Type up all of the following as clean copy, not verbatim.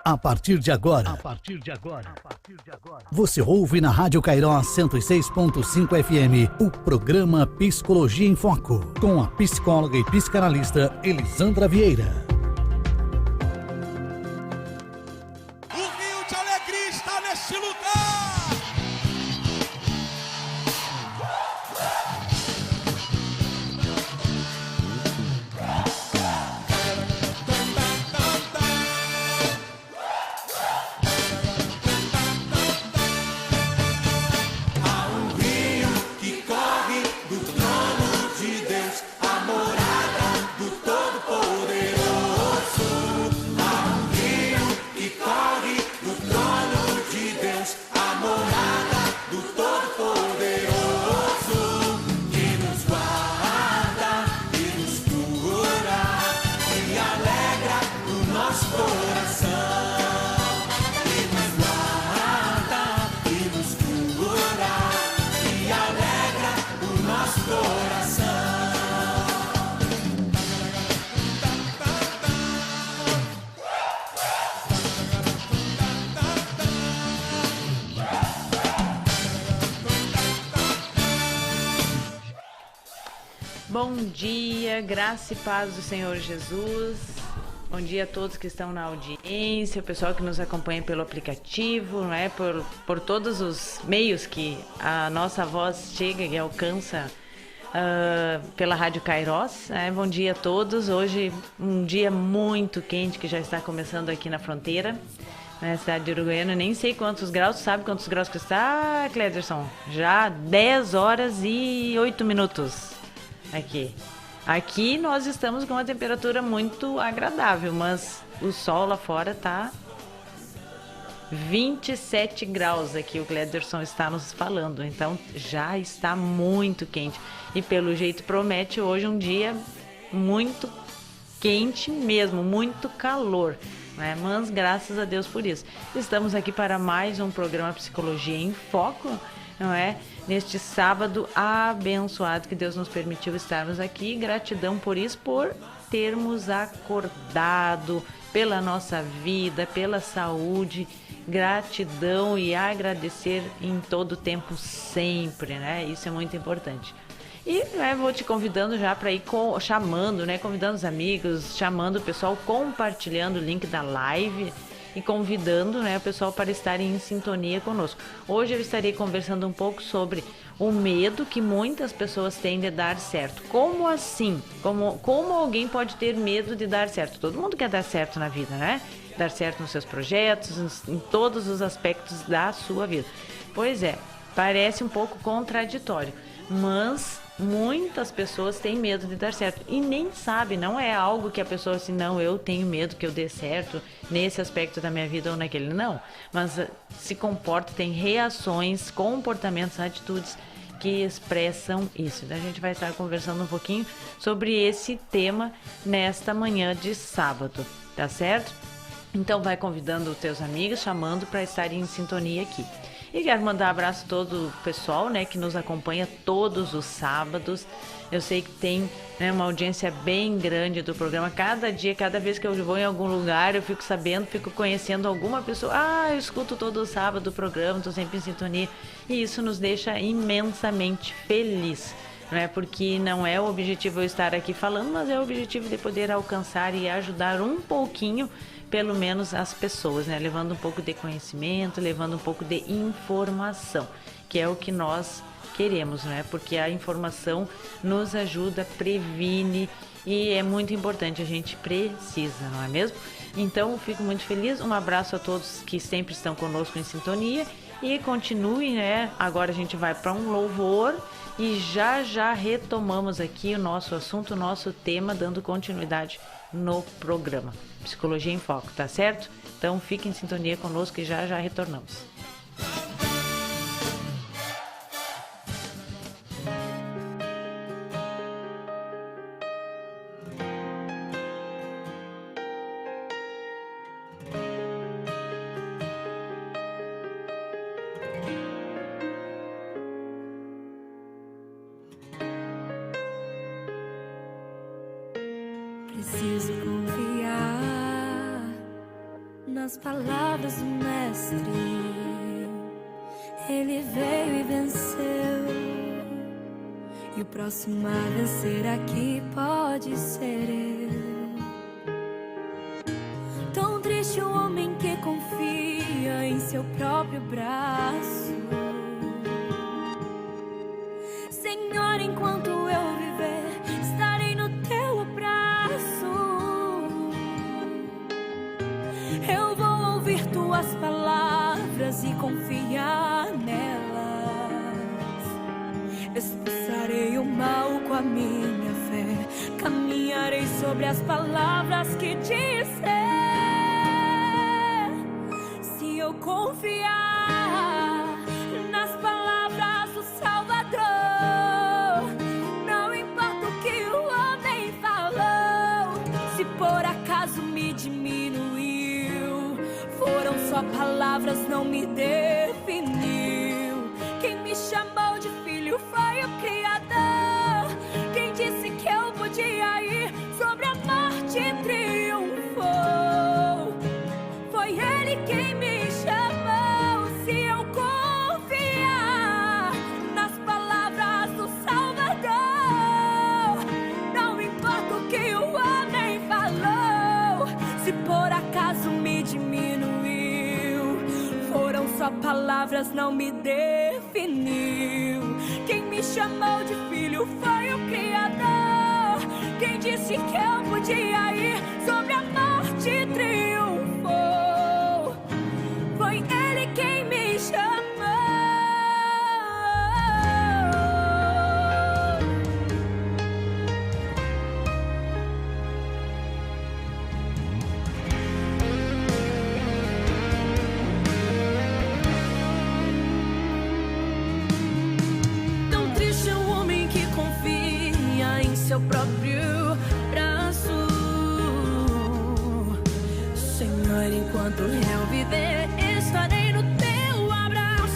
A partir de agora, você ouve na Rádio Cairós 106.5 FM o programa Psicologia em Foco, com a psicóloga e psicanalista Elisandra Vieira. O rio de alegria está neste lugar. Bom dia, graça e paz do Senhor Jesus. Bom dia a todos que estão na audiência, o pessoal que nos acompanha pelo aplicativo, não é? Por todos os meios que a nossa voz chega e alcança pela Rádio Cairós. Bom dia a todos. Hoje um dia muito quente que já está começando aqui na fronteira, na cidade de Uruguaiana. Nem sei quantos graus, sabe quantos graus que está, Clederson? Já 10 horas e 8 minutos. Aqui nós estamos com uma temperatura muito agradável, mas o sol lá fora tá 27 graus aqui, o Clederson está nos falando, então já está muito quente e pelo jeito promete hoje um dia muito quente mesmo, muito calor, né? Mas graças a Deus por isso. Estamos aqui para mais um programa Psicologia em Foco, não é? Neste sábado abençoado que Deus nos permitiu estarmos aqui. Gratidão por isso, por termos acordado, pela nossa vida, pela saúde. Gratidão e agradecer em todo o tempo sempre, né? Isso é muito importante. E vou te convidando já para ir chamando, né? Convidando os amigos, chamando o pessoal, compartilhando o link da live e convidando, né, o pessoal para estarem em sintonia conosco. Hoje eu estarei conversando um pouco sobre o medo que muitas pessoas têm de dar certo. Como assim? Como alguém pode ter medo de dar certo? Todo mundo quer dar certo na vida, né? Dar certo nos seus projetos, em todos os aspectos da sua vida. Pois é, parece um pouco contraditório, mas muitas pessoas têm medo de dar certo e nem sabe, não é algo que a pessoa assim, não, eu tenho medo que eu dê certo nesse aspecto da minha vida ou naquele, não, mas se comporta, tem reações, comportamentos, atitudes que expressam isso. A gente vai estar conversando um pouquinho sobre esse tema nesta manhã de sábado, tá certo? Então vai convidando os teus amigos, chamando para estarem em sintonia aqui. E quero mandar um abraço a todo o pessoal, né, que nos acompanha todos os sábados. Eu sei que tem, né, uma audiência bem grande do programa. Cada dia, cada vez que eu vou em algum lugar, eu fico sabendo, fico conhecendo alguma pessoa. Eu escuto todo sábado o programa, estou sempre em sintonia. E isso nos deixa imensamente feliz, né? Porque não é o objetivo eu estar aqui falando, mas é o objetivo de poder alcançar e ajudar um pouquinho, pelo menos as pessoas, né? Levando um pouco de conhecimento, levando um pouco de informação, que é o que nós queremos, né? Porque a informação nos ajuda, previne e é muito importante, a gente precisa, não é mesmo? Então, eu fico muito feliz, um abraço a todos que sempre estão conosco em sintonia e continue, né? Agora a gente vai para um louvor e já retomamos aqui o nosso assunto, o nosso tema, dando continuidade no programa Psicologia em Foco, tá certo? Então fique em sintonia conosco e já retornamos. Preciso confiar na nas palavras do mestre, ele veio e venceu. E o próximo a vencer aqui pode ser eu. Tão triste o homem que confia em seu próprio braço. Senhor, enquanto eu viver, estarei no teu abraço. Eu vou ouvir tuas palavras e confiar nelas. Expulsarei o mal com a minha fé, caminharei sobre as palavras que disser. Se eu confiar nas palavras do Salvador, não importa o que o homem falou. Se por acaso me diminuiu, foram só palavras, não me definiu. Quem me chamou de filho foi o Criador. Quem disse que eu podia ir sobre a morte triunfou. Foi Ele quem me chamou. Se eu confiar nas palavras do Salvador, não importa o que o homem falou. Se por acaso me diminuiu, foram só palavras, não me definiu. Quem me chamou de filho foi o Criador. Quem disse que eu podia ir sobre a morte triunfou. Foi Ele quem me chamou. Tão triste é o homem que confia em seu próprio braço. Senhor, enquanto eu viver, estarei no teu abraço.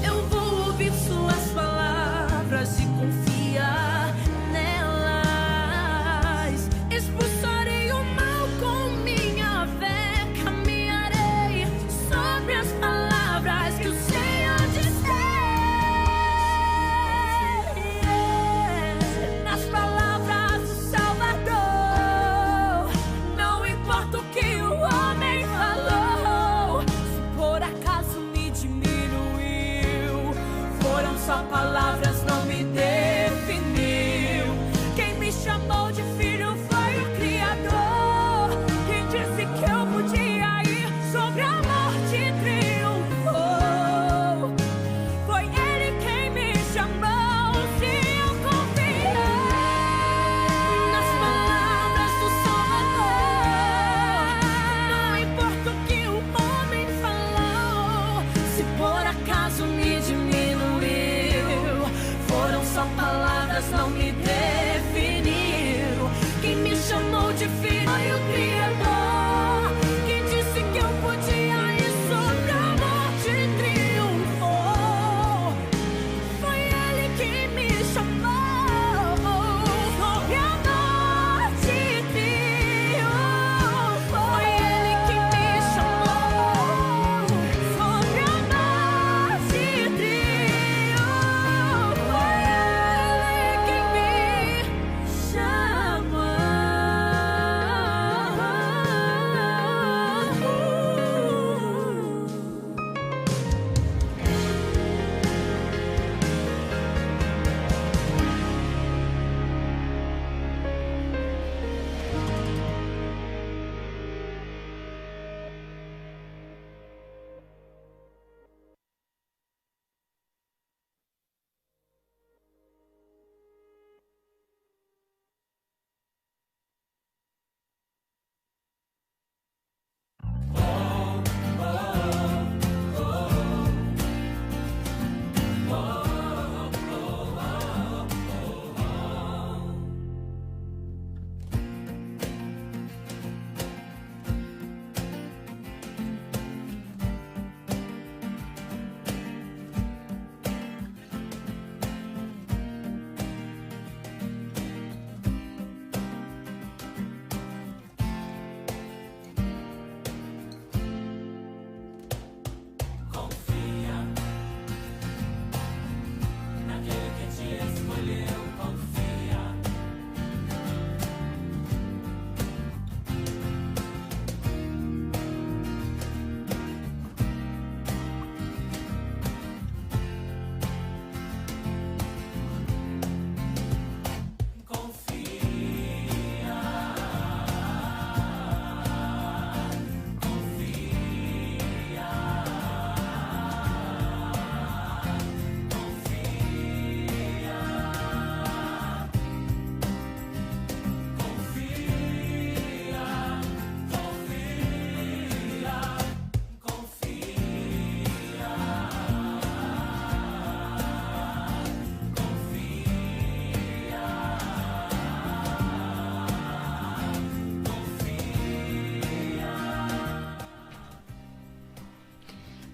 Eu vou ouvir suas palavras e confiar nelas. Expulsarei o mal com minha fé, caminharei sobre as palavras que o Senhor disser. Nas palavras do Salvador, não importa o que o homem falou. Se por acaso me diminuiu, foram só palavras, não me definiu. Quem me chamou de filho foi o Criador. Quem disse que eu podia ir sobre a morte triunfou. Foi Ele quem me chamou. Se eu confiar nas palavras do Salvador, não importa o que o homem falou. Se por acaso me diminuiu, foram só palavras, não me definiu. Quem me chamou de filho foi o Criador. Quem disse que eu podia ir sobre a morte triunfou. Foi Ele quem me chamou. Sobre a morte triunfou. Foi Ele quem me chamou. Sobre a morte triunfou. Foi Ele quem me chamou.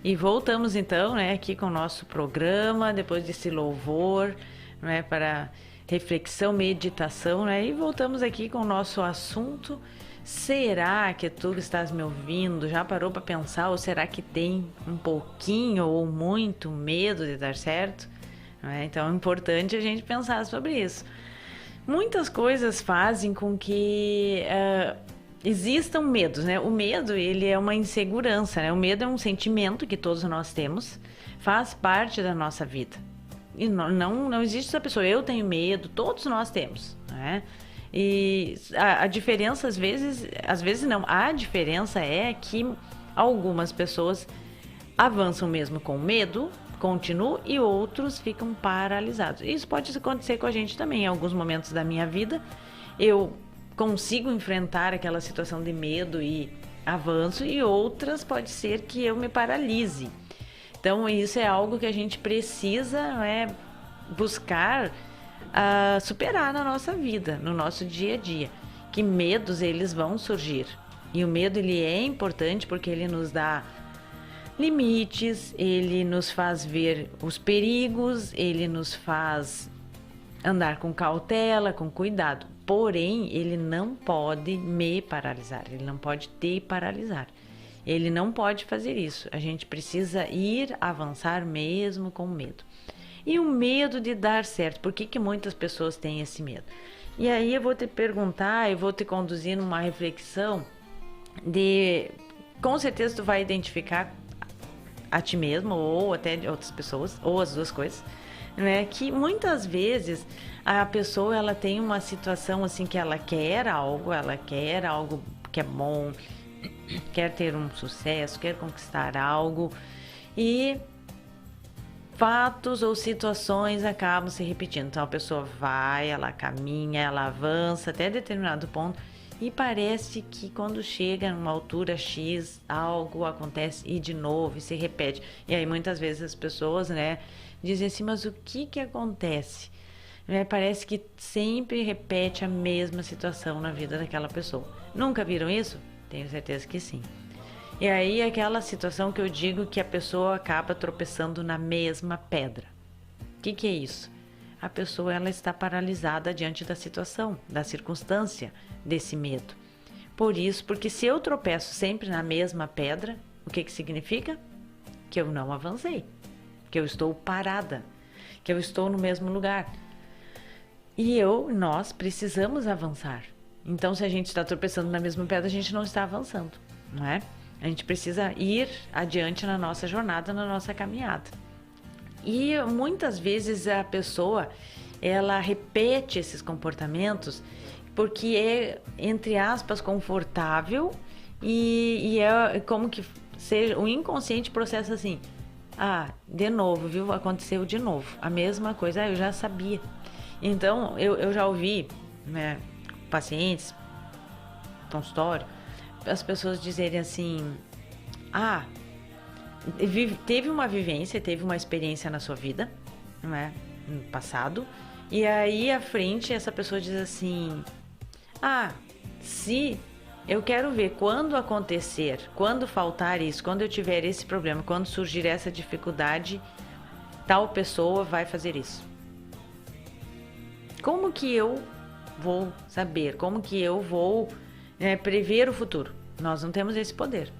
E voltamos então, né, aqui com o nosso programa, depois desse louvor, né, para reflexão, meditação, né, e voltamos aqui com o nosso assunto. Será que tu que estás me ouvindo já parou para pensar, ou será que tem um pouquinho ou muito medo de dar certo? Então é importante a gente pensar sobre isso. Muitas coisas fazem com que existam medos, né? O medo, ele é uma insegurança, né? O medo é um sentimento que todos nós temos, faz parte da nossa vida. E não existe essa pessoa, eu tenho medo, todos nós temos, né? E a diferença, às vezes não, a diferença é que algumas pessoas avançam mesmo com medo, continuam, e outros ficam paralisados. Isso pode acontecer com a gente também. Em alguns momentos da minha vida, eu consigo enfrentar aquela situação de medo e avanço, e outras pode ser que eu me paralise. Então, isso é algo que a gente precisa, buscar superar na nossa vida, no nosso dia a dia. Que medos, eles vão surgir. E o medo, ele é importante porque ele nos dá limites, ele nos faz ver os perigos, ele nos faz andar com cautela, com cuidado. Porém, ele não pode me paralisar, ele não pode te paralisar. Ele não pode fazer isso. A gente precisa ir avançar mesmo com medo. E o medo de dar certo. Por que muitas pessoas têm esse medo? E aí eu vou te perguntar, eu vou te conduzir numa reflexão de... Com certeza tu vai identificar a ti mesmo ou até outras pessoas, ou as duas coisas, né? Que muitas vezes a pessoa, ela tem uma situação assim que ela quer algo que é bom, quer ter um sucesso, quer conquistar algo, e fatos ou situações acabam se repetindo. Então a pessoa vai, ela caminha, ela avança até determinado ponto, e parece que quando chega numa altura X, algo acontece e de novo, e se repete. E aí muitas vezes as pessoas, né, dizem assim, mas o que acontece? Parece que sempre repete a mesma situação na vida daquela pessoa. Nunca viram isso? Tenho certeza que sim. E aí aquela situação que eu digo que a pessoa acaba tropeçando na mesma pedra. O que é isso? A pessoa, ela está paralisada diante da situação, da circunstância, desse medo. Por isso, porque se eu tropeço sempre na mesma pedra, o que significa? Que eu não avancei, que eu estou parada, que eu estou no mesmo lugar. E nós precisamos avançar. Então, se a gente está tropeçando na mesma pedra, a gente não está avançando, não é? A gente precisa ir adiante na nossa jornada, na nossa caminhada. E muitas vezes a pessoa, ela repete esses comportamentos porque é, entre aspas, confortável, e é como que seja, o inconsciente processa assim, de novo, viu? Aconteceu de novo, a mesma coisa, eu já sabia. Então, eu já ouvi, né, pacientes, consultório, as pessoas dizerem assim, teve uma vivência, teve uma experiência na sua vida, não é? No passado, e aí à frente essa pessoa diz assim, se eu quero ver quando acontecer, quando faltar isso, quando eu tiver esse problema, quando surgir essa dificuldade, tal pessoa vai fazer isso. Como que eu vou saber? Como que eu vou prever o futuro? Nós não temos esse poder.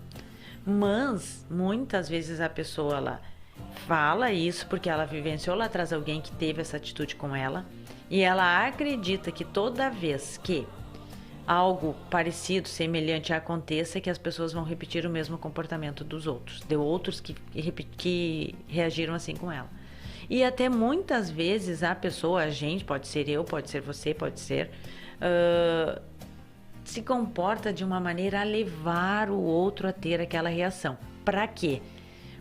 Mas muitas vezes a pessoa, ela fala isso porque ela vivenciou lá atrás alguém que teve essa atitude com ela, e ela acredita que toda vez que algo parecido, semelhante aconteça, que as pessoas vão repetir o mesmo comportamento dos outros, de outros que reagiram assim com ela. E até muitas vezes a pessoa, a gente, pode ser eu, pode ser você, pode ser, se comporta de uma maneira a levar o outro a ter aquela reação. Pra quê?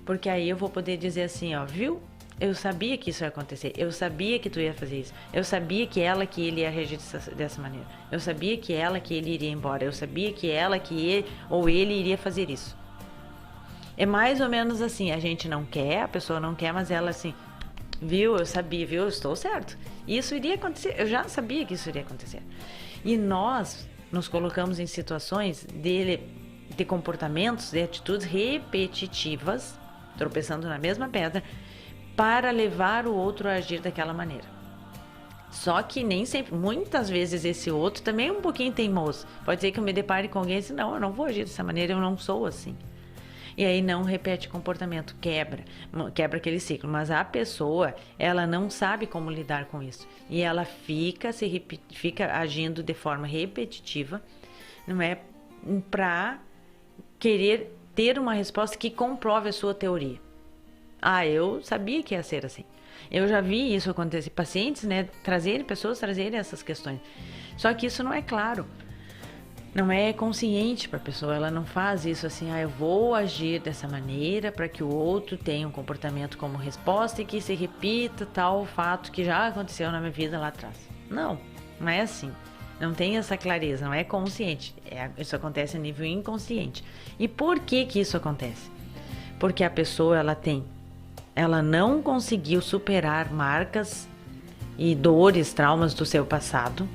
Porque aí eu vou poder dizer assim, viu? Eu sabia que isso ia acontecer, eu sabia que tu ia fazer isso, eu sabia que ela, que ele ia reagir dessa maneira, eu sabia que ela, que ele iria embora, eu sabia que ela, que ele ou ele iria fazer isso. É mais ou menos assim, a gente não quer, a pessoa não quer, mas ela assim, viu, eu sabia, viu, eu estou certo. Isso iria acontecer, eu já sabia que isso iria acontecer. E nós nos colocamos em situações de comportamentos, de atitudes repetitivas, tropeçando na mesma pedra, para levar o outro a agir daquela maneira. Só que nem sempre, muitas vezes esse outro também é um pouquinho teimoso. Pode ser que eu me depare com alguém e diga, não, eu não vou agir dessa maneira, eu não sou assim. E aí não repete comportamento, quebra aquele ciclo. Mas a pessoa, ela não sabe como lidar com isso. E ela fica agindo de forma repetitiva, não é, para querer ter uma resposta que comprove a sua teoria. Eu sabia que ia ser assim. Eu já vi isso acontecer, pacientes, né, pessoas trazerem essas questões. Só que isso não é claro, não é consciente para a pessoa. Ela não faz isso assim, eu vou agir dessa maneira para que o outro tenha um comportamento como resposta e que se repita tal fato que já aconteceu na minha vida lá atrás. Não é assim. Não tem essa clareza, não é consciente. Isso acontece a nível inconsciente. E por que isso acontece? Porque a pessoa, ela não conseguiu superar marcas e dores, traumas do seu passado.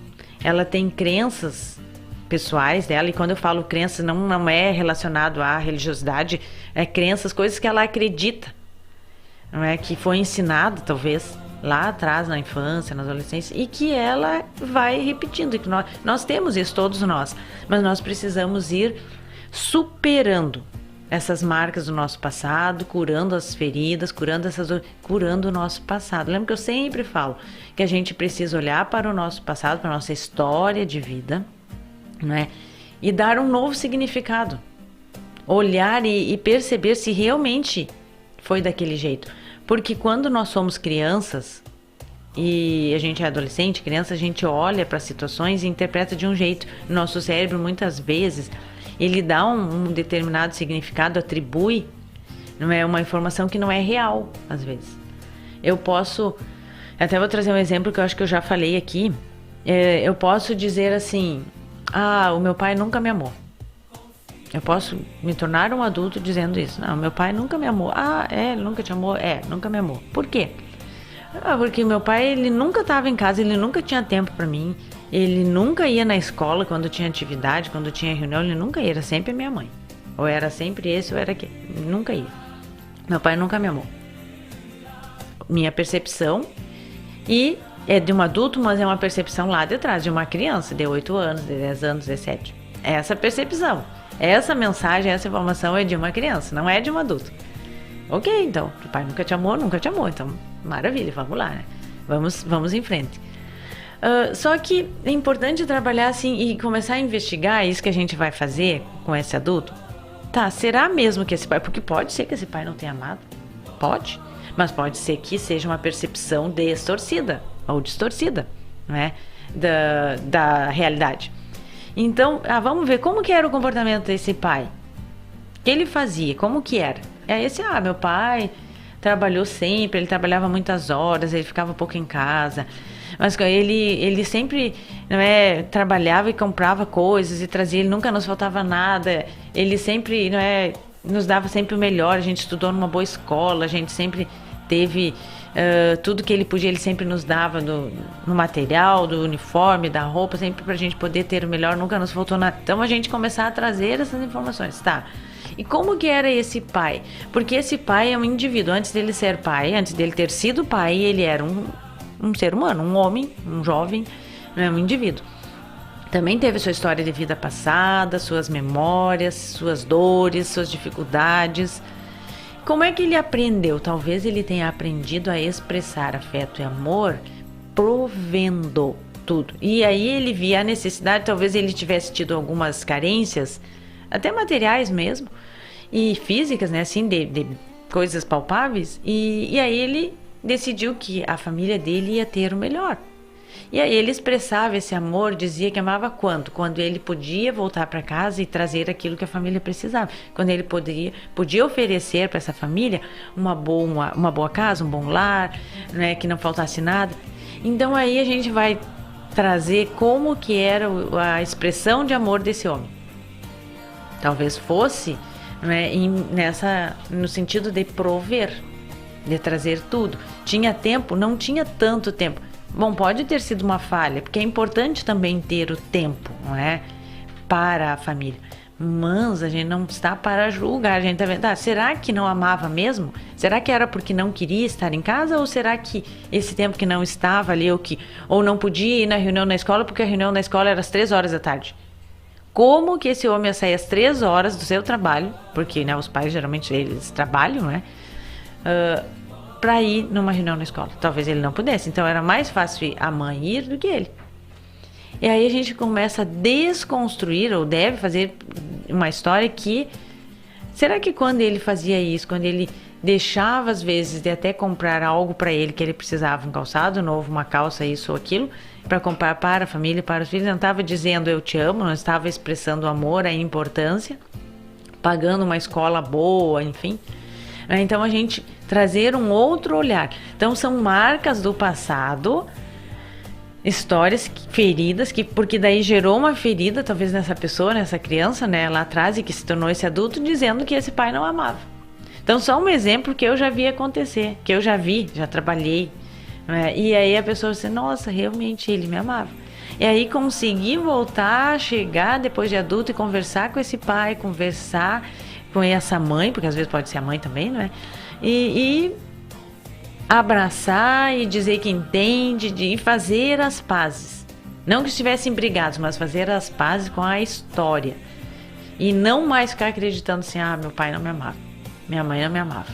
Ela tem crenças pessoais dela, e quando eu falo crenças, não é relacionado à religiosidade, é crenças, coisas que ela acredita, não é, que foi ensinado talvez lá atrás na infância, na adolescência, e que ela vai repetindo, e que nós temos isso, todos nós, mas nós precisamos ir superando essas marcas do nosso passado, curando as feridas, curando o nosso passado. Lembra que eu sempre falo que a gente precisa olhar para o nosso passado, para a nossa história de vida, né? E dar um novo significado. Olhar e perceber se realmente foi daquele jeito. Porque quando nós somos crianças e a gente é adolescente, criança, a gente olha para situações e interpreta de um jeito. Nosso cérebro, muitas vezes, ele dá um determinado significado, atribui, não é, uma informação que não é real, às vezes. Eu posso, até vou trazer um exemplo que eu acho que eu já falei aqui. Eu posso dizer assim, o meu pai nunca me amou. Eu posso me tornar um adulto dizendo isso. Não, meu pai nunca me amou. Ele nunca te amou? Nunca me amou. Por quê? Porque meu pai, ele nunca estava em casa, ele nunca tinha tempo para mim, ele nunca ia na escola quando tinha atividade, quando tinha reunião, ele nunca ia, era sempre a minha mãe. Ou era sempre esse, ou era aquele. Nunca ia. Meu pai nunca me amou. Minha percepção, e é de um adulto, mas é uma percepção lá de trás, de uma criança, de 8 anos, de 10 anos, de 7. Essa percepção, essa mensagem, essa informação é de uma criança, não é de um adulto. Ok, então, o pai nunca te amou, então maravilha, vamos lá, né? Vamos em frente. Só que é importante trabalhar assim e começar a investigar isso que a gente vai fazer com esse adulto. Será mesmo que esse pai, porque pode ser que esse pai não tenha amado, pode, mas pode ser que seja uma percepção distorcida ou distorcida, né, da realidade. Então, vamos ver como que era o comportamento desse pai. O que ele fazia, como que era? Meu pai trabalhou sempre, ele trabalhava muitas horas, ele ficava pouco em casa, mas ele sempre, não é, trabalhava e comprava coisas e trazia, ele nunca nos faltava nada, ele sempre, não é, nos dava sempre o melhor, a gente estudou numa boa escola, a gente sempre teve tudo que ele podia, ele sempre nos dava no material, do uniforme, da roupa, sempre pra gente poder ter o melhor, nunca nos faltou nada. Então a gente começar a trazer essas informações, E como que era esse pai? Porque esse pai é um indivíduo. Antes dele ser pai, antes dele ter sido pai, ele era um ser humano, um homem, um jovem, um indivíduo. Também teve sua história de vida passada, suas memórias, suas dores, suas dificuldades. Como é que ele aprendeu? Talvez ele tenha aprendido a expressar afeto e amor provendo tudo. E aí ele via a necessidade, talvez ele tivesse tido algumas carências, até materiais mesmo, e físicas, né, assim, de coisas palpáveis, e aí ele decidiu que a família dele ia ter o melhor. E aí ele expressava esse amor, dizia que amava quando ele podia voltar para casa e trazer aquilo que a família precisava, quando ele podia oferecer para essa família uma boa casa, um bom lar, né, que não faltasse nada. Então aí a gente vai trazer como que era a expressão de amor desse homem. Talvez fosse, né, no sentido de prover, de trazer tudo. Tinha tempo? Não tinha tanto tempo. Bom, pode ter sido uma falha, porque é importante também ter o tempo, não é, para a família. Mas a gente não está para julgar, a gente está vendo, será que não amava mesmo? Será que era porque não queria estar em casa? Ou será que esse tempo que não estava ali, ou não podia ir na reunião na escola, porque a reunião na escola era às 3 horas da tarde? Como que esse homem ia sair às 3 horas do seu trabalho, porque, né, os pais geralmente eles trabalham, né, para ir numa reunião na escola? Talvez ele não pudesse, então era mais fácil a mãe ir do que ele. E aí a gente começa a desconstruir, ou deve fazer uma história que... Será que quando ele fazia isso, quando ele deixava às vezes de até comprar algo para ele, que ele precisava, um calçado novo, uma calça, isso ou aquilo, para comprar para a família, para os filhos, não estava dizendo eu te amo, não estava expressando o amor, a importância, pagando uma escola boa, enfim. Então a gente trazer um outro olhar. Então são marcas do passado, histórias, feridas, porque daí gerou uma ferida, talvez nessa pessoa, nessa criança, né, lá atrás, e que se tornou esse adulto, dizendo que esse pai não amava. Então, só um exemplo que eu já vi acontecer, que eu já trabalhei, né, e aí a pessoa disse, nossa, realmente ele me amava. E aí consegui voltar, chegar depois de adulto e conversar com esse pai, conversar com essa mãe, porque às vezes pode ser a mãe também, não é? E abraçar e dizer que entende, e fazer as pazes. Não que estivessem brigados, mas fazer as pazes com a história. E não mais ficar acreditando assim, meu pai não me amava, minha mãe não me amava,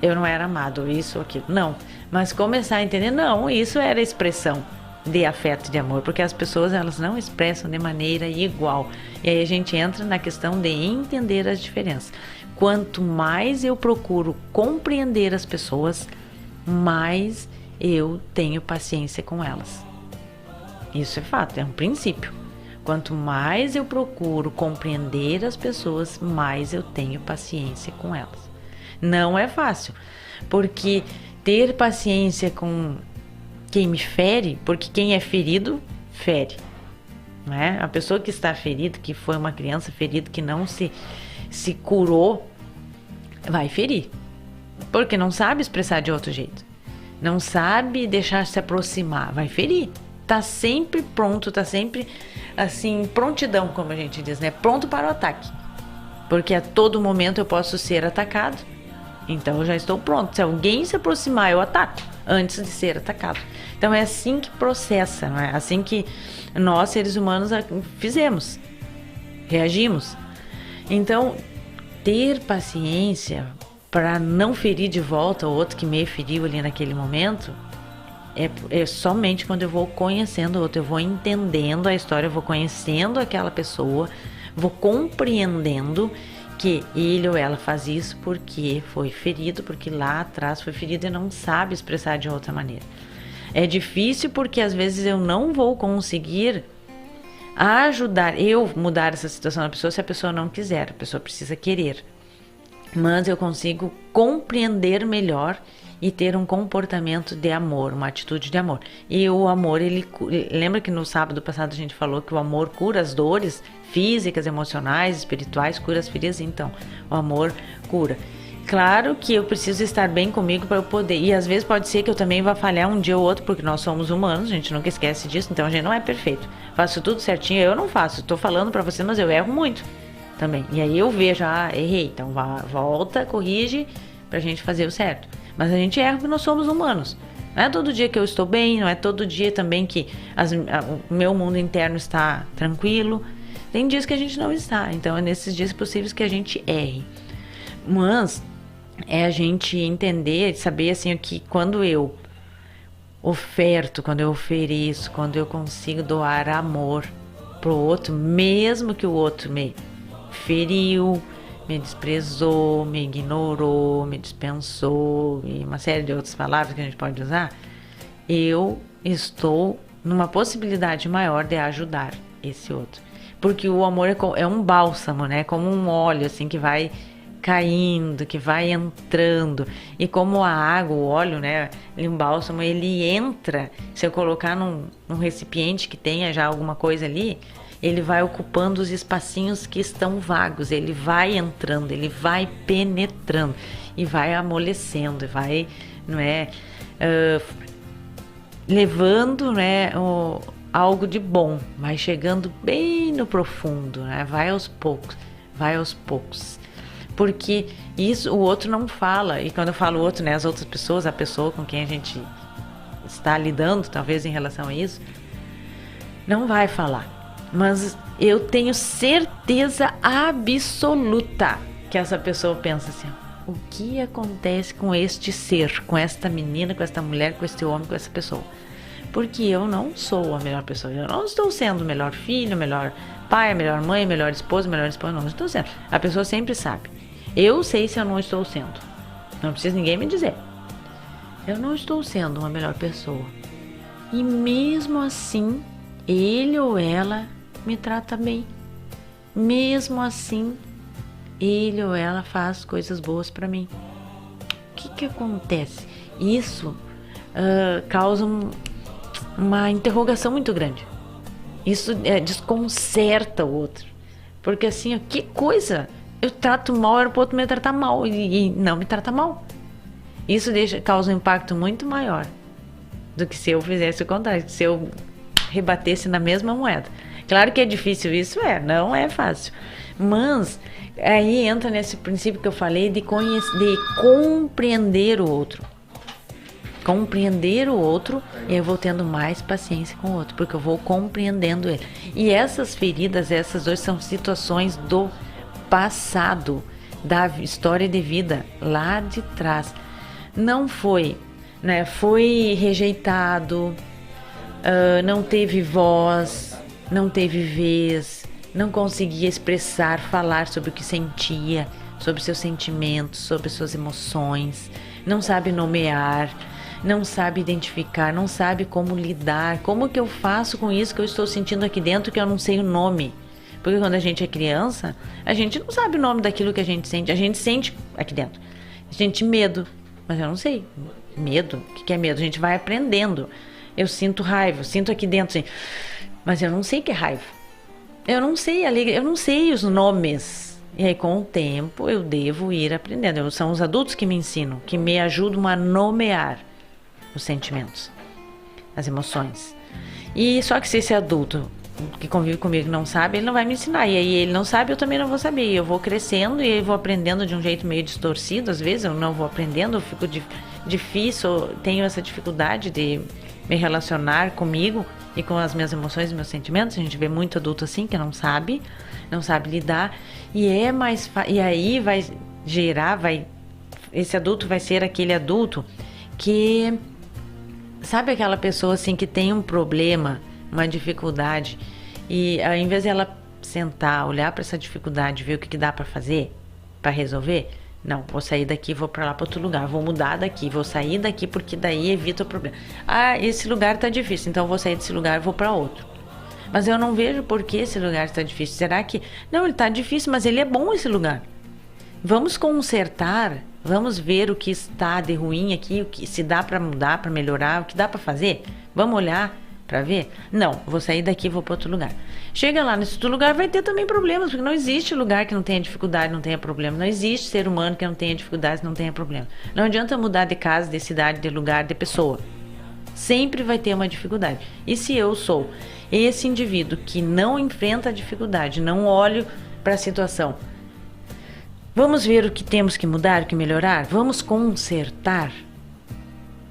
eu não era amado, isso ou aquilo. Não, mas começar a entender, não, isso era expressão de afeto e de amor, porque as pessoas elas não expressam de maneira igual. E aí a gente entra na questão de entender as diferenças. Quanto mais eu procuro compreender as pessoas, mais eu tenho paciência com elas. Isso é fato, é um princípio. Quanto mais eu procuro compreender as pessoas, mais eu tenho paciência com elas. Não é fácil, porque ter paciência com quem me fere, porque quem é ferido, fere. Não é? A pessoa que está ferida, que foi uma criança ferida, que não se curou, vai ferir. Porque não sabe expressar de outro jeito. Não sabe deixar se aproximar. Vai ferir. Tá sempre pronto, tá sempre assim, prontidão, como a gente diz, né? Pronto para o ataque. Porque a todo momento eu posso ser atacado. Então eu já estou pronto. Se alguém se aproximar, eu ataco antes de ser atacado. Então é assim que processa, não é? Assim que nós, seres humanos, fizemos. Reagimos. Então, ter paciência para não ferir de volta o outro que me feriu ali naquele momento, é somente quando eu vou conhecendo o outro, eu vou entendendo a história, eu vou conhecendo aquela pessoa, vou compreendendo que ele ou ela faz isso porque foi ferido, porque lá atrás foi ferido e não sabe expressar de outra maneira. É difícil porque às vezes eu não vou conseguir ajudar, eu mudar essa situação da pessoa se a pessoa não quiser, a pessoa precisa querer. Mas eu consigo compreender melhor e ter um comportamento de amor, uma atitude de amor. E o amor, lembra que no sábado passado a gente falou que o amor cura as dores físicas, emocionais, espirituais, cura as feridas? Então, o amor cura. Claro que eu preciso estar bem comigo para eu poder, e às vezes pode ser que eu também vá falhar um dia ou outro, porque nós somos humanos, a gente nunca esquece disso, então a gente não é perfeito. Faço tudo certinho, eu não faço, estou falando para você, mas eu erro muito também. E aí eu vejo, errei, então volta, corrige pra gente fazer o certo. Mas a gente erra porque nós somos humanos. Não é todo dia que eu estou bem, não é todo dia também que o meu mundo interno está tranquilo. Tem dias que a gente não está, então é nesses dias possíveis que a gente erre. Mas é a gente entender, saber assim, que quando eu oferto, quando eu ofereço, quando eu consigo doar amor pro outro, mesmo que o outro me feriu, me desprezou, me ignorou, me dispensou e uma série de outras palavras que a gente pode usar, eu estou numa possibilidade maior de ajudar esse outro. Porque o amor é um bálsamo, né? Como um óleo assim que vai caindo, que vai entrando. E como a água, o óleo, né? Um bálsamo, ele entra. Se eu colocar num recipiente que tenha já alguma coisa ali, ele vai ocupando os espacinhos que estão vagos, ele vai entrando, ele vai penetrando e vai amolecendo, vai, não é, levando, né, algo de bom, vai chegando bem no profundo, né? Vai aos poucos. Porque isso o outro não fala, e quando eu falo outro, né, as outras pessoas, a pessoa com quem a gente está lidando, talvez em relação a isso, não vai falar. Mas eu tenho certeza absoluta que essa pessoa pensa assim: o que acontece com este ser, com esta menina, com esta mulher, com este homem, com essa pessoa? Porque eu não sou a melhor pessoa, eu não estou sendo o melhor filho, o melhor pai, a melhor mãe, a melhor esposa, não estou sendo. A pessoa sempre sabe. Eu sei se eu não estou sendo. Não precisa ninguém me dizer. Eu não estou sendo uma melhor pessoa. E mesmo assim, ele ou ela me trata bem. Mesmo assim, ele ou ela faz coisas boas para mim. O que acontece? Isso causa uma interrogação muito grande. Isso desconcerta o outro. Porque assim, que coisa! Eu trato mal, era para o outro me tratar mal e não me trata mal. Isso causa um impacto muito maior do que se eu fizesse o contrário, se eu rebatesse na mesma moeda. Claro que é difícil isso, não é fácil. Mas aí entra nesse princípio que eu falei de compreender o outro. Compreender o outro, e eu vou tendo mais paciência com o outro, porque eu vou compreendendo ele. E essas feridas, essas duas são situações do passado, da história de vida lá de trás. Não foi, né? Foi rejeitado, não teve voz, não teve vez, não conseguia expressar, falar sobre o que sentia, sobre seus sentimentos, sobre suas emoções, não sabe nomear, não sabe identificar, não sabe como lidar. Como que eu faço com isso que eu estou sentindo aqui dentro que eu não sei o nome? Porque quando a gente é criança, a gente não sabe o nome daquilo que a gente sente. A gente sente aqui dentro. A gente sente medo, mas eu não sei. Medo? O que é medo? A gente vai aprendendo. Eu sinto raiva, eu sinto aqui dentro assim, mas eu não sei o que é raiva. Eu não sei os nomes. E aí, com o tempo, eu devo ir aprendendo. São os adultos que me ensinam, que me ajudam a nomear os sentimentos, as emoções. E só que se esse adulto que convive comigo não sabe, ele não vai me ensinar. E aí ele não sabe, eu também não vou saber. Eu vou crescendo e eu vou aprendendo de um jeito meio distorcido. Às vezes eu não vou aprendendo, eu fico difícil, tenho essa dificuldade de me relacionar comigo e com as minhas emoções e meus sentimentos. A gente vê muito adulto assim, que não sabe lidar. E e aí vai gerar, esse adulto vai ser aquele adulto que, sabe aquela pessoa assim que tem um problema, uma dificuldade, e ao invés de ela sentar, olhar para essa dificuldade, ver o que dá para fazer, para resolver, não, vou sair daqui, vou para lá para outro lugar, vou mudar daqui, vou sair daqui porque daí evita o problema. Ah, esse lugar tá difícil, então vou sair desse lugar e vou para outro. Mas eu não vejo por que esse lugar está difícil. Será que... Não, ele está difícil, mas ele é bom esse lugar. Vamos consertar, vamos ver o que está de ruim aqui, o que se dá para mudar, para melhorar, o que dá para fazer. Vamos olhar para ver? Não, vou sair daqui e vou para outro lugar. Chega lá nesse outro lugar, vai ter também problemas, porque não existe lugar que não tenha dificuldade, não tenha problema. Não existe ser humano que não tenha dificuldade, não tenha problema. Não adianta mudar de casa, de cidade, de lugar, de pessoa. Sempre vai ter uma dificuldade. E se eu sou esse indivíduo que não enfrenta a dificuldade, não olho para a situação, vamos ver o que temos que mudar, o que melhorar, vamos consertar.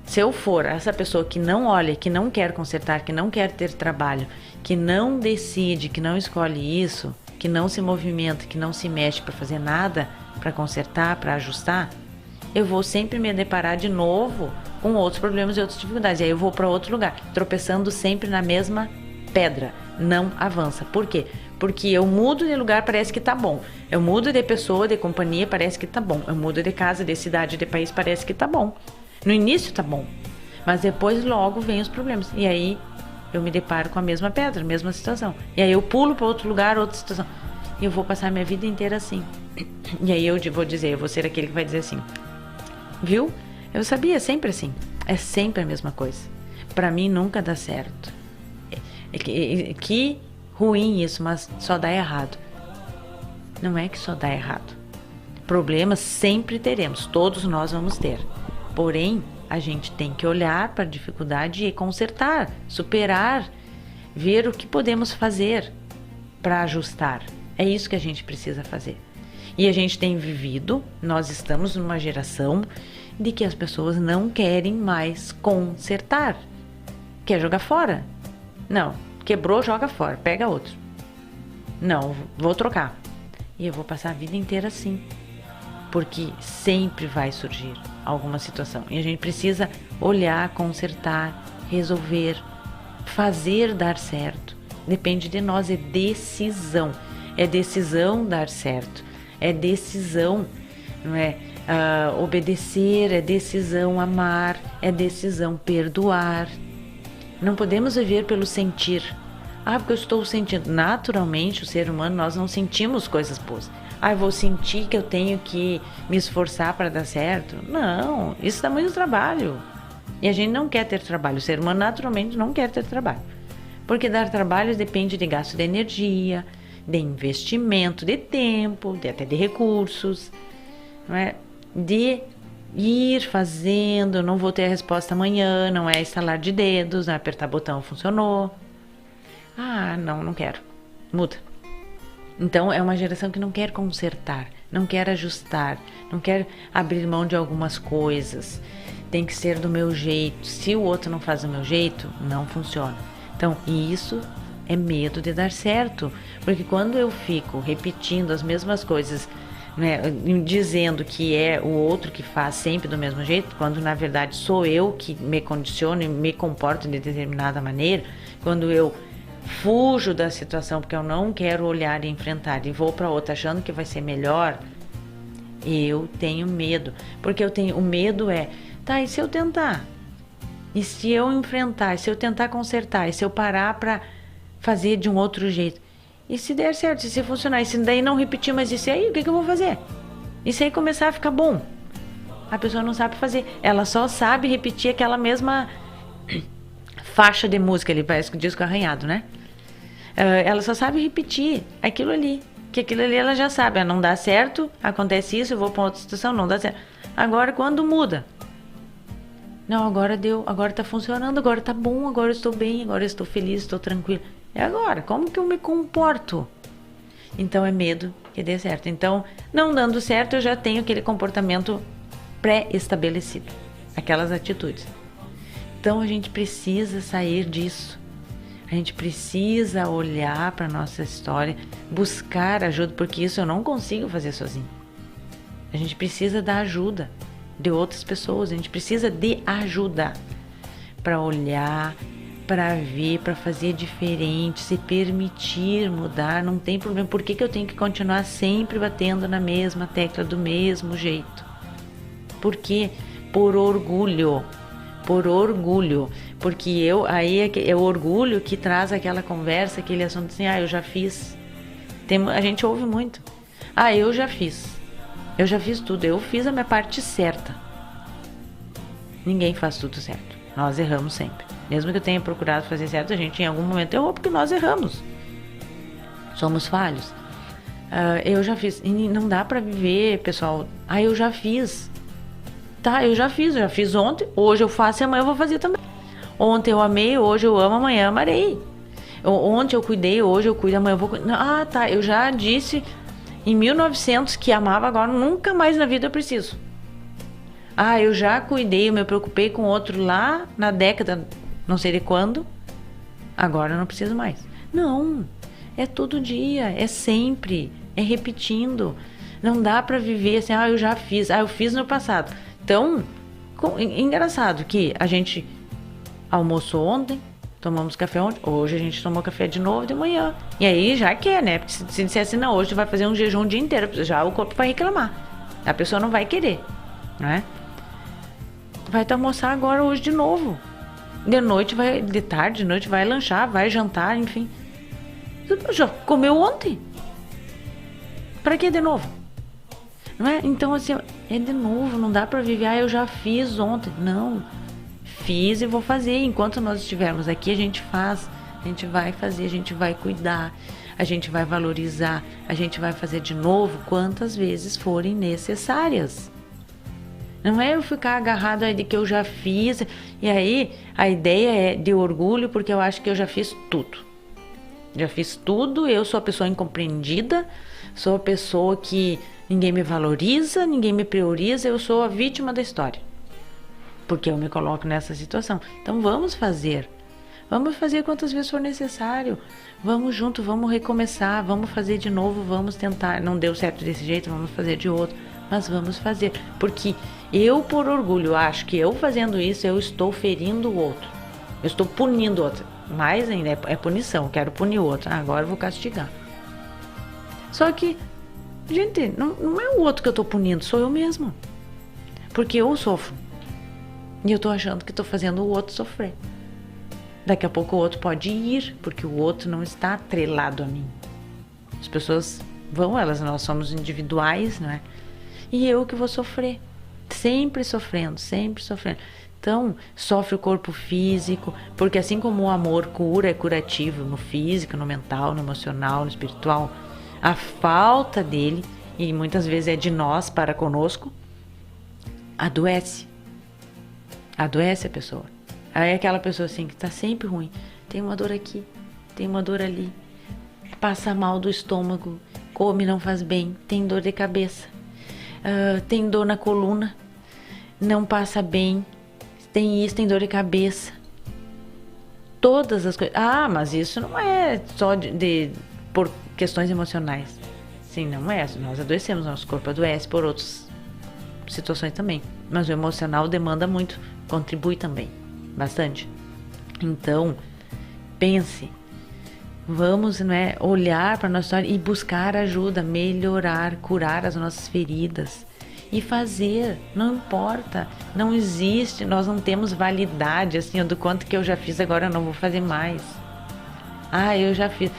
Se eu for essa pessoa que não olha, que não quer consertar, que não quer ter trabalho, que não decide, que não escolhe isso, que não se movimenta, que não se mexe para fazer nada, para consertar, para ajustar, eu vou sempre me deparar de novo com outros problemas e outras dificuldades. E aí eu vou para outro lugar, tropeçando sempre na mesma pedra. Não avança. Por quê? Porque eu mudo de lugar, parece que tá bom. Eu mudo de pessoa, de companhia, parece que tá bom. Eu mudo de casa, de cidade, de país, parece que tá bom. No início tá bom, mas depois logo vem os problemas. E aí eu me deparo com a mesma pedra, a mesma situação. E aí eu pulo para outro lugar, outra situação. E eu vou passar minha vida inteira assim. E aí eu vou dizer, eu vou ser aquele que vai dizer assim: viu? Eu sabia, é sempre assim. É sempre a mesma coisa. Pra mim nunca dá certo. Que ruim isso, mas só dá errado. Não é que só dá errado. Problemas sempre teremos, todos nós vamos ter. Porém, a gente tem que olhar para a dificuldade e consertar, superar, ver o que podemos fazer para ajustar. É isso que a gente precisa fazer. E a gente tem vivido, nós estamos numa geração de que as pessoas não querem mais consertar. Quer jogar fora? Não, quebrou, joga fora, pega outro. Não, vou trocar. E eu vou passar a vida inteira assim. Porque sempre vai surgir alguma situação. E a gente precisa olhar, consertar, resolver, fazer dar certo. Depende de nós, é decisão. É decisão dar certo. É decisão, não é? Obedecer, é decisão amar, é decisão perdoar. Não podemos viver pelo sentir. Porque eu estou sentindo. Naturalmente, o ser humano, nós não sentimos coisas boas. Eu vou sentir que eu tenho que me esforçar para dar certo. Não, isso dá muito trabalho. E a gente não quer ter trabalho. O ser humano naturalmente não quer ter trabalho. Porque dar trabalho depende de gasto de energia, de investimento, de tempo, até de recursos, não é? De ir fazendo, não vou ter a resposta amanhã, não é estalar de dedos, não é apertar botão, funcionou. Não quero. Muda. Então, é uma geração que não quer consertar, não quer ajustar, não quer abrir mão de algumas coisas. Tem que ser do meu jeito. Se o outro não faz do meu jeito, não funciona. Então, isso é medo de dar certo. Porque quando eu fico repetindo as mesmas coisas, né, dizendo que é o outro que faz sempre do mesmo jeito, quando na verdade sou eu que me condiciono e me comporto de determinada maneira, quando eu fujo da situação porque eu não quero olhar e enfrentar e vou para outra achando que vai ser melhor, eu tenho medo. Porque o medo e se eu tentar? E se eu enfrentar? E se eu tentar consertar? E se eu parar para fazer de um outro jeito? E se der certo? E se funcionar? E se daí não repetir mais isso aí? O que eu vou fazer? E se aí começar a ficar bom? A pessoa não sabe fazer. Ela só sabe repetir aquela mesma faixa de música ali, parece que o disco arranhado, né? Ela só sabe repetir aquilo ali. Que aquilo ali ela já sabe. Não dá certo, acontece isso, eu vou para outra situação, não dá certo. Agora, quando muda? Não, agora deu, agora tá funcionando, agora tá bom, agora eu estou bem, agora eu estou feliz, estou tranquilo. E agora? Como que eu me comporto? Então, é medo que dê certo. Então, não dando certo, eu já tenho aquele comportamento pré-estabelecido. Aquelas atitudes. Então, a gente precisa sair disso. A gente precisa olhar para a nossa história, buscar ajuda, porque isso eu não consigo fazer sozinho. A gente precisa da ajuda de outras pessoas, a gente precisa de ajuda para olhar, para ver, para fazer diferente, se permitir mudar, não tem problema. Por que eu tenho que continuar sempre batendo na mesma tecla do mesmo jeito? Por quê? Por orgulho. Por orgulho. Porque aí é o orgulho que traz aquela conversa, aquele assunto assim, eu já fiz. A gente ouve muito. Eu já fiz. Eu já fiz tudo, eu fiz a minha parte certa. Ninguém faz tudo certo. Nós erramos sempre. Mesmo que eu tenha procurado fazer certo, a gente em algum momento errou porque nós erramos. Somos falhos. Eu já fiz. E não dá pra viver, pessoal. Eu já fiz. Eu já fiz ontem, hoje eu faço e amanhã eu vou fazer também. Ontem eu amei, hoje eu amo, amanhã amarei. Ontem eu cuidei, hoje eu cuido, amanhã eu vou cuidar. Eu já disse em 1900 que amava, agora nunca mais na vida eu preciso. Eu já cuidei, eu me preocupei com outro lá na década, não sei de quando, agora eu não preciso mais. Não, é todo dia, é sempre, é repetindo. Não dá pra viver assim, eu já fiz, eu fiz no passado. Então, engraçado que a gente almoçou ontem, tomamos café ontem, hoje a gente tomou café de novo de manhã. E aí já quer, né? Porque se disser assim, não, hoje tu vai fazer um jejum o dia inteiro, já o corpo vai reclamar. A pessoa não vai querer, né? Vai te almoçar agora hoje de novo. De tarde, de noite vai lanchar, vai jantar, enfim. Tu já comeu ontem? Pra que de novo? Não é? Então, assim, é de novo, não dá pra viver, eu já fiz ontem. Não, fiz e vou fazer. Enquanto nós estivermos aqui, a gente faz, a gente vai fazer, a gente vai cuidar, a gente vai valorizar, a gente vai fazer de novo quantas vezes forem necessárias. Não é eu ficar agarrado aí de que eu já fiz. E aí a ideia é de orgulho, porque eu acho que eu já fiz tudo. Já fiz tudo, eu sou a pessoa incompreendida, sou a pessoa que ninguém me valoriza, ninguém me prioriza, eu sou a vítima da história. Porque eu me coloco nessa situação. Então vamos fazer quantas vezes for necessário. Vamos junto, vamos recomeçar, vamos fazer de novo, vamos tentar. Não deu certo desse jeito, vamos fazer de outro. Mas vamos fazer. Porque eu, por orgulho, acho que eu fazendo isso, eu estou ferindo o outro. Eu estou punindo o outro. Mais ainda, é punição. Quero punir o outro. Agora eu vou castigar. Só que, gente, não é o outro que eu estou punindo, sou eu mesmo. Porque eu sofro. E eu estou achando que estou fazendo o outro sofrer. Daqui a pouco o outro pode ir, porque o outro não está atrelado a mim. As pessoas vão, nós somos individuais, não é? E eu que vou sofrer. Sempre sofrendo, sempre sofrendo. Então, sofre o corpo físico, porque assim como o amor cura, é curativo no físico, no mental, no emocional, no espiritual, a falta dele, e muitas vezes é de nós para conosco, adoece. Adoece a pessoa. Aí é aquela pessoa assim que está sempre ruim. Tem uma dor aqui, tem uma dor ali. Passa mal do estômago, come, não faz bem, tem dor de cabeça. Tem dor na coluna, não passa bem, tem isso, tem dor de cabeça. Todas as coisas. Mas isso não é só por questões emocionais. Sim, não é. Nós adoecemos, nosso corpo adoece por outras situações também. Mas o emocional demanda muito, contribui também, bastante. Então, pense. Vamos, olhar para a nossa história e buscar ajuda, melhorar, curar as nossas feridas e fazer, não importa, não existe, nós não temos validade assim, do quanto que eu já fiz, agora eu não vou fazer mais. Eu já fiz,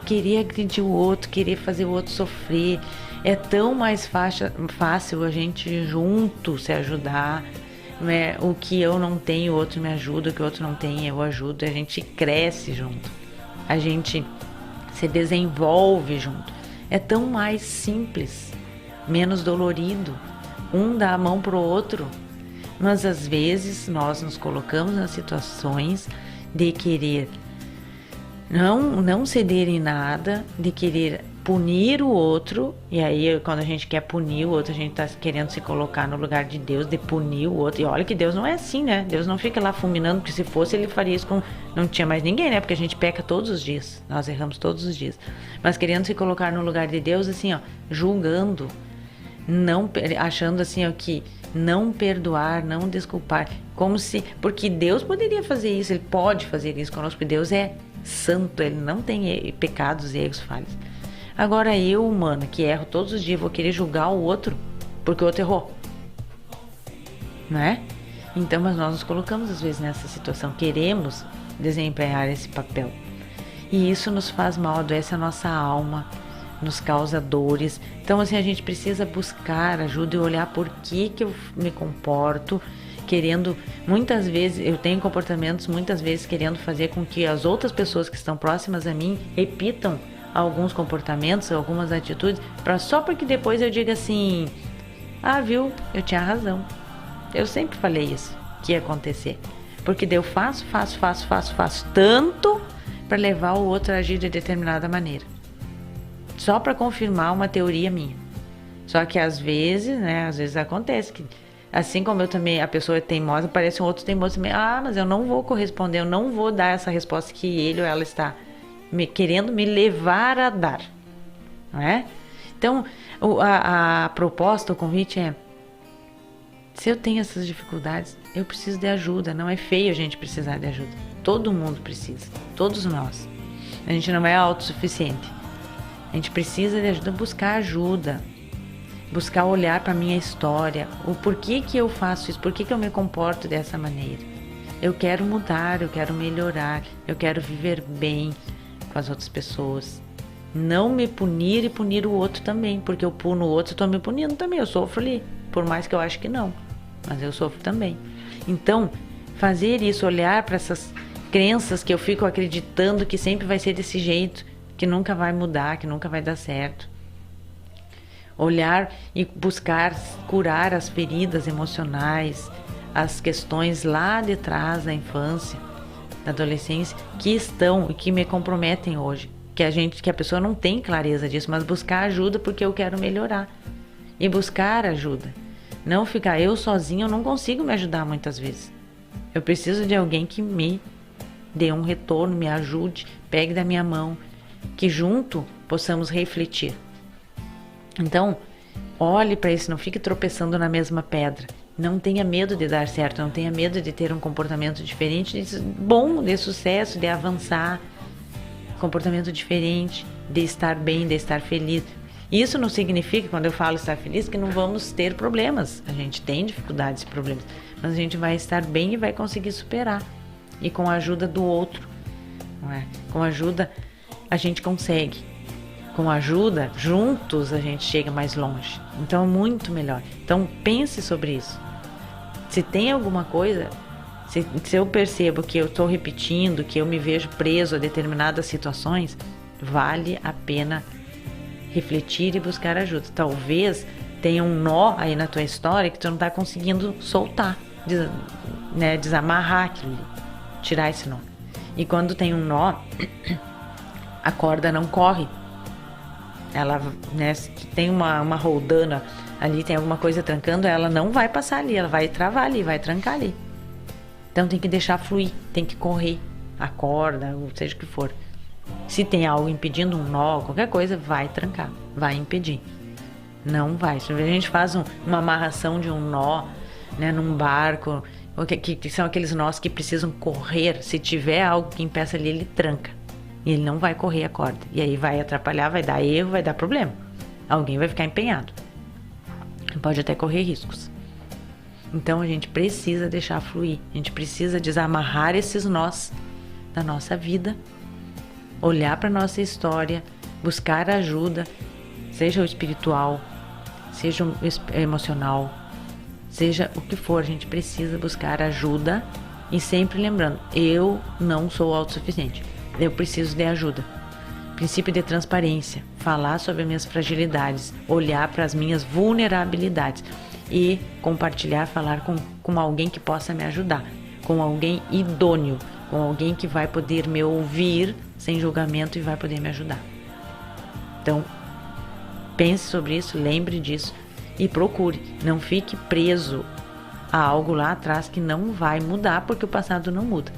querer agredir o outro, querer fazer o outro sofrer, é tão mais fácil a gente junto se ajudar, não é? O que eu não tenho, o outro me ajuda, o que o outro não tem, eu ajudo, a gente cresce junto. A gente se desenvolve junto. É tão mais simples, menos dolorido. Um dá a mão pro outro. Mas às vezes nós nos colocamos nas situações de querer não ceder em nada, de querer punir o outro. E aí quando a gente quer punir o outro, a gente está querendo se colocar no lugar de Deus, de punir o outro. E olha que Deus não é assim, né? Deus não fica lá fulminando, porque se fosse ele faria isso com... Não tinha mais ninguém, né? Porque a gente peca todos os dias, nós erramos todos os dias. Mas querendo se colocar no lugar de Deus, assim, julgando, achando assim, que não perdoar, não desculpar, como se... Porque Deus poderia fazer isso, ele pode fazer isso conosco, porque Deus é santo, ele não tem pecados, erros, falhas. Agora eu, humana, que erro todos os dias, vou querer julgar o outro porque o outro errou, não é? Então, mas nós nos colocamos às vezes nessa situação, queremos desempenhar esse papel. E isso nos faz mal, adoece a nossa alma, nos causa dores. Então, assim, a gente precisa buscar ajuda e olhar por que eu me comporto querendo, muitas vezes, eu tenho comportamentos, muitas vezes querendo fazer com que as outras pessoas que estão próximas a mim repitam alguns comportamentos, algumas atitudes, só porque depois eu diga assim, viu, eu tinha razão. Eu sempre falei isso, que ia acontecer. Porque eu faço tanto para levar o outro a agir de determinada maneira. Só para confirmar uma teoria minha. Só que às vezes acontece que, assim como eu também, a pessoa é teimosa, parece um outro teimoso também. Mas eu não vou corresponder, eu não vou dar essa resposta que ele ou ela está querendo me levar a dar. Não é? Então, a proposta, o convite é: se eu tenho essas dificuldades, eu preciso de ajuda. Não é feio a gente precisar de ajuda. Todo mundo precisa. Todos nós. A gente não é autossuficiente. A gente precisa de ajuda. Buscar ajuda. Buscar olhar para a minha história. O porquê que eu faço isso. Por que eu me comporto dessa maneira. Eu quero mudar. Eu quero melhorar. Eu quero viver bem com as outras pessoas. Não me punir e punir o outro também. Porque eu puno o outro, eu estou me punindo também. Eu sofro ali. Por mais que eu acho que não. Mas eu sofro também. Então, fazer isso, olhar para essas crenças que eu fico acreditando que sempre vai ser desse jeito, que nunca vai mudar, que nunca vai dar certo. olhar e buscar curar as feridas emocionais, as questões lá de trás da infância, da adolescência, que estão e que me comprometem hoje, que a pessoa não tem clareza disso, mas buscar ajuda porque eu quero melhorar, e buscar ajuda, não ficar eu sozinha, eu não consigo me ajudar muitas vezes, eu preciso de alguém que me dê um retorno, me ajude, pegue da minha mão, que junto possamos refletir. Então, olhe para isso, não fique tropeçando na mesma pedra. Não tenha medo de dar certo, não tenha medo de ter um comportamento diferente, bom, de sucesso, de avançar, comportamento diferente, de estar bem, de estar feliz. Isso não significa, quando eu falo estar feliz, que não vamos ter problemas. A gente tem dificuldades e problemas, mas a gente vai estar bem e vai conseguir superar. E com a ajuda do outro, não é? Com a ajuda a gente consegue. Com a ajuda, juntos a gente chega mais longe. Então é muito melhor. Então pense sobre isso. Se tem alguma coisa, se eu percebo que eu estou repetindo, que eu me vejo preso a determinadas situações, vale a pena refletir e buscar ajuda. Talvez tenha um nó aí na tua história que tu não está conseguindo soltar, desamarrar aquilo ali, tirar esse nó. E quando tem um nó, a corda não corre. Ela, se tem uma roldana ali, tem alguma coisa trancando, ela não vai passar ali, ela vai travar ali, vai trancar ali. Então tem que deixar fluir, tem que correr a corda, ou seja o que for. Se tem algo impedindo um nó, qualquer coisa, vai trancar, vai impedir. Não vai. Se a gente faz uma amarração de um nó, num barco, que são aqueles nós que precisam correr, se tiver algo que impeça ali, ele tranca. E ele não vai correr a corda. E aí vai atrapalhar, vai dar erro, vai dar problema. Alguém vai ficar empenhado. Pode até correr riscos. Então a gente precisa deixar fluir. A gente precisa desamarrar esses nós da nossa vida. Olhar para a nossa história. Buscar ajuda. Seja o espiritual. Seja o emocional. Seja o que for. A gente precisa buscar ajuda. E sempre lembrando, eu não sou autossuficiente. Eu preciso de ajuda. Princípio de transparência. Falar sobre as minhas fragilidades. Olhar para as minhas vulnerabilidades. E compartilhar, falar com alguém que possa me ajudar. Com alguém idôneo. Com alguém que vai poder me ouvir sem julgamento e vai poder me ajudar. Então, pense sobre isso, lembre disso e procure. Não fique preso a algo lá atrás que não vai mudar porque o passado não muda.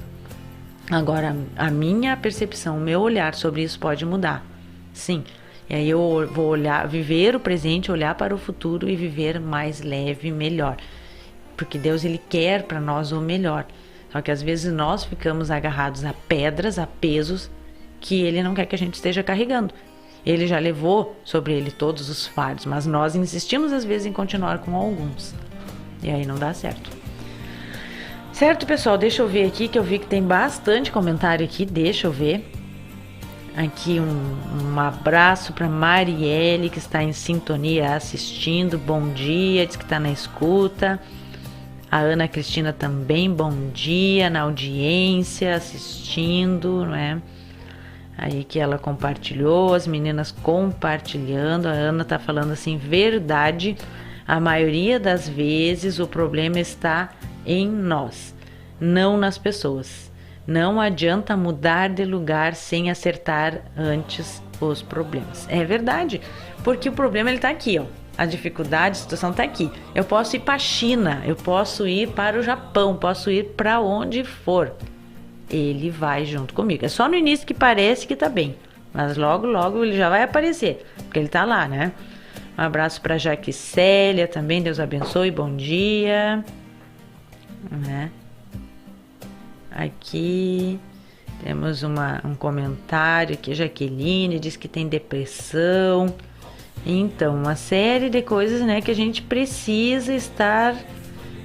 Agora, a minha percepção, o meu olhar sobre isso pode mudar. Sim. E aí eu vou olhar, viver o presente, olhar para o futuro e viver mais leve, melhor. Porque Deus, Ele quer para nós o melhor. Só que às vezes nós ficamos agarrados a pedras, a pesos, que Ele não quer que a gente esteja carregando. Ele já levou sobre Ele todos os fardos, mas nós insistimos às vezes em continuar com alguns. E aí não dá certo. Certo, pessoal? Deixa eu ver aqui, que eu vi que tem bastante comentário aqui. Deixa eu ver. Aqui um abraço para Marielle, que está em sintonia assistindo. Bom dia, diz que está na escuta. A Ana Cristina também, bom dia, na audiência, assistindo, não é? Aí que ela compartilhou, as meninas compartilhando. A Ana está falando assim, verdade, a maioria das vezes o problema está em nós, não nas pessoas. Não adianta mudar de lugar sem acertar antes os problemas. É verdade, porque o problema ele está aqui, ó. A dificuldade, a situação está aqui. Eu posso ir para a China, eu posso ir para o Japão, posso ir para onde for. Ele vai junto comigo. É só no início que parece que está bem, mas logo, logo ele já vai aparecer, porque ele está lá, né? Um abraço para Jaque Célia também, Deus abençoe, bom dia. Né? Aqui temos um comentário aqui, Jaqueline diz que tem depressão. Então, uma série de coisas, né, que a gente precisa estar,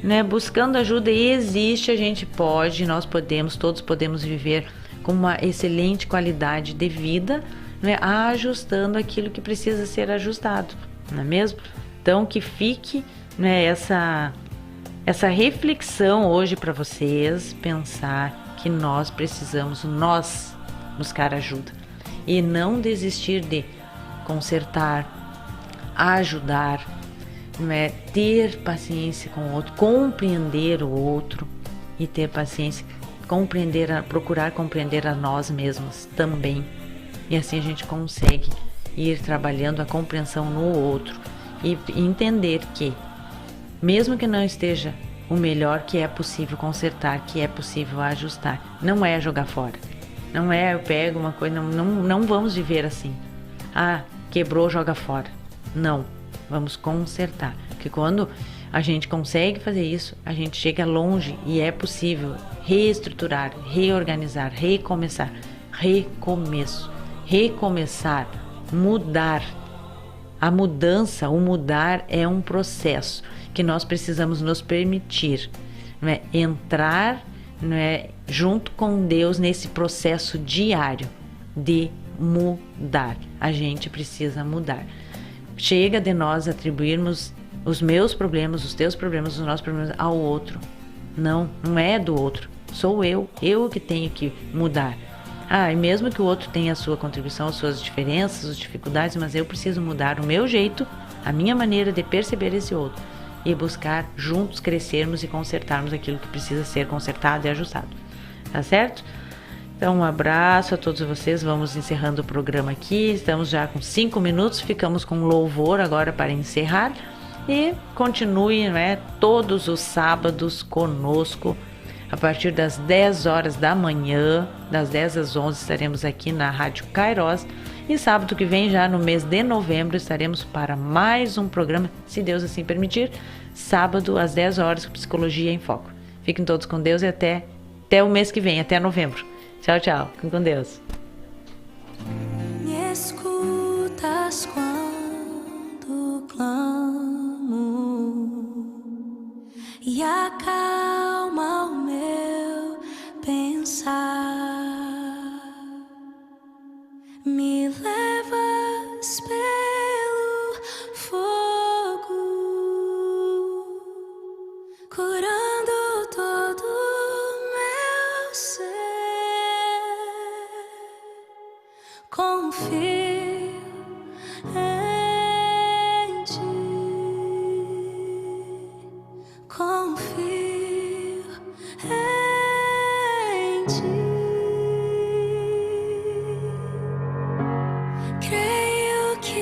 né, buscando ajuda, e existe, a gente pode, nós podemos, todos podemos viver com uma excelente qualidade de vida, né, ajustando aquilo que precisa ser ajustado, não é mesmo? Então, que fique, né, essa reflexão hoje para vocês, pensar que nós precisamos, buscar ajuda e não desistir de consertar, ajudar, né? Ter paciência com o outro, compreender o outro e ter paciência, procurar compreender a nós mesmos também. E assim a gente consegue ir trabalhando a compreensão no outro e entender que, mesmo que não esteja o melhor, que é possível consertar, que é possível ajustar. Não é jogar fora. Não é eu pego uma coisa, não vamos viver assim. Ah, quebrou, joga fora. Não, vamos consertar. Porque quando a gente consegue fazer isso, a gente chega longe e é possível reestruturar, reorganizar, recomeçar. Recomeço. Recomeçar, mudar. A mudança, o mudar é um processo que nós precisamos nos permitir, não é? Entrar, não é? Junto com Deus nesse processo diário de mudar. A gente precisa mudar. Chega de nós atribuirmos os meus problemas, os teus problemas, os nossos problemas ao outro. Não é do outro. Sou eu que tenho que mudar. E mesmo que o outro tenha a sua contribuição, as suas diferenças, as dificuldades, mas eu preciso mudar o meu jeito, a minha maneira de perceber esse outro e buscar juntos crescermos e consertarmos aquilo que precisa ser consertado e ajustado. Tá certo? Então, um abraço a todos vocês. Vamos encerrando o programa aqui. Estamos já com 5 minutos. Ficamos com louvor agora para encerrar. E continue, né, todos os sábados conosco. A partir das 10 horas da manhã, das 10 às 11, estaremos aqui na Rádio Kairos. E sábado que vem, já no mês de novembro, estaremos para mais um programa, se Deus assim permitir, sábado às 10 horas, Psicologia em Foco. Fiquem todos com Deus e até o mês que vem, até novembro. Tchau, tchau. Fiquem com Deus. Me escutas quando clamo e acalma o meu pensar. Me levas pelo fogo, curando todo meu ser. Confio em ti, confio em ti. Creio que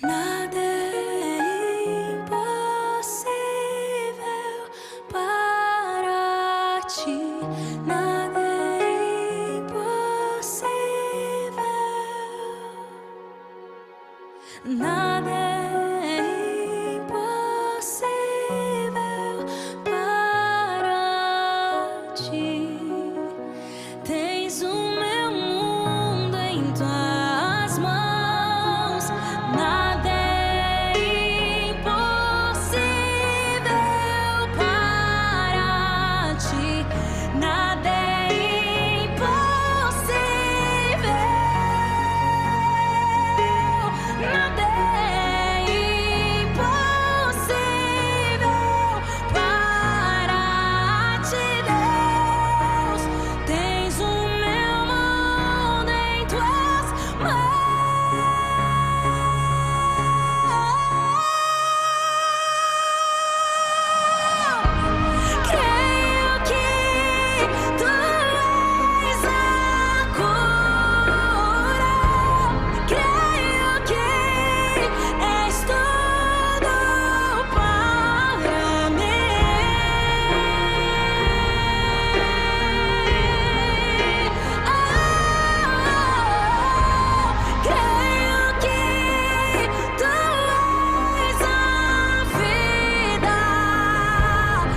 Nada é impossível para ti. Nada é impossível. Nada